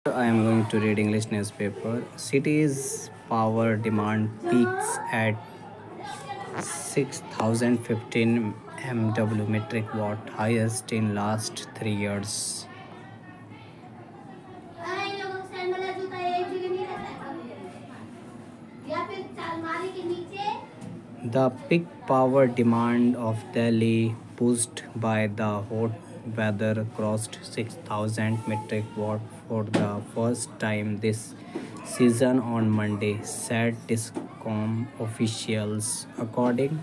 I am going to read English newspaper. City's power demand peaks at 6,015 MW metric watt, highest in last 3 years. The peak power demand of Delhi, pushed by the hot weather, crossed 6,000 metric watt for the first time this season on Monday, said Discom officials. According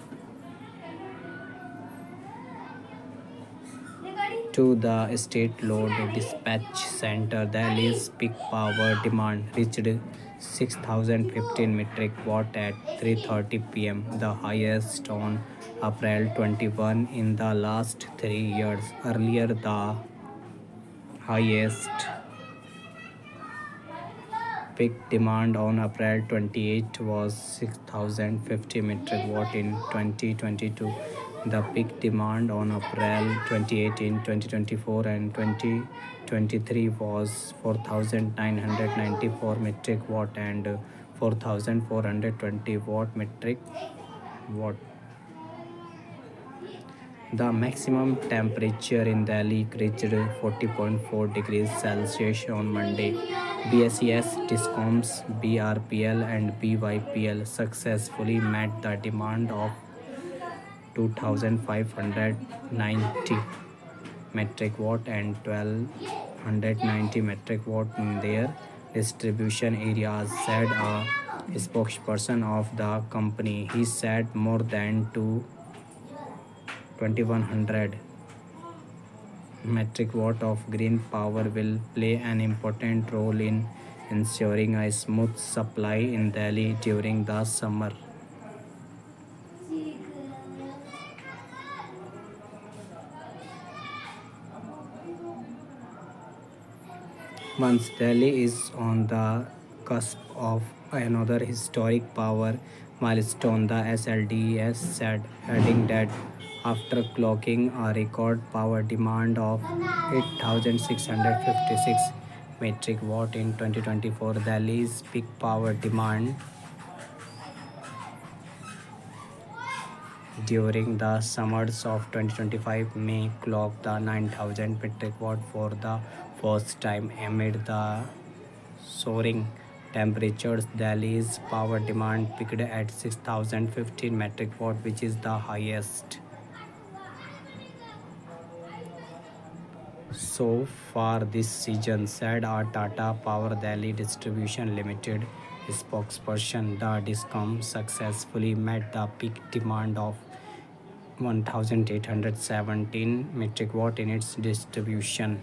to the State Load Dispatch Center, Delhi's peak power demand reached 6,015 metric watt at 3:30 p.m., the highest on April 21 in the last 3 years. Earlier, the highest peak demand on April 28 was 6,050 metric watt in 2022. The peak demand on April 28 in 2024 and 2023 was 4,994 metric watt and 4,420 metric watt. The maximum temperature in Delhi reached 40.4 degrees Celsius on Monday. BSES, Discoms, BRPL and BYPL successfully met the demand of 2,590 metric watt and 1,290 metric watt in their distribution areas, said a spokesperson of the company. He said more than 2,100 metric watt of green power will play an important role in ensuring a smooth supply in Delhi during the summer. Once Delhi is on the cusp of another historic power milestone, the SLDS said, adding that after clocking a record power demand of 8,656 metric watt in 2024, Delhi's peak power demand during the summers of 2025 may clock the 9,000 metric watt for the first time amid the soaring temperatures. Delhi's power demand peaked at 6,015 metric watt, which is the highest so far this season, said a Tata Power Delhi Distribution Limited spokesperson. The Discom successfully met the peak demand of 1,817 metric watt in its distribution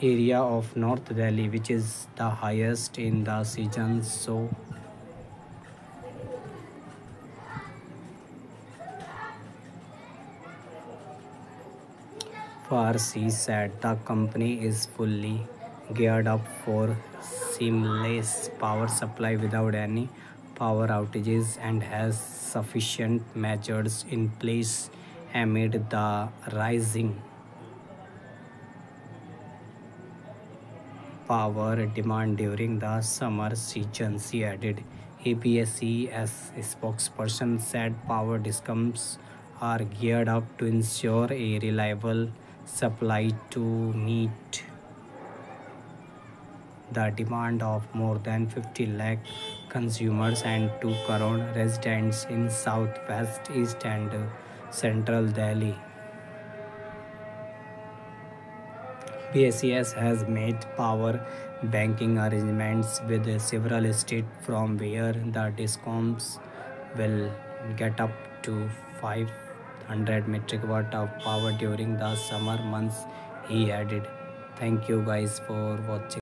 area of North Delhi, which is the highest in the season so far. She said the company is fully geared up for seamless power supply without any power outages and has sufficient measures in place amid the rising power demand during the summer season. She added, APSES spokesperson said power discoms are geared up to ensure a reliable supply to meet the demand of more than 50 lakh consumers and 2 crore residents in southwest, east and central Delhi. BSES has made power banking arrangements with several states from where the discoms will get up to 500 metric watt of power during the summer months, he added. Thank you guys for watching.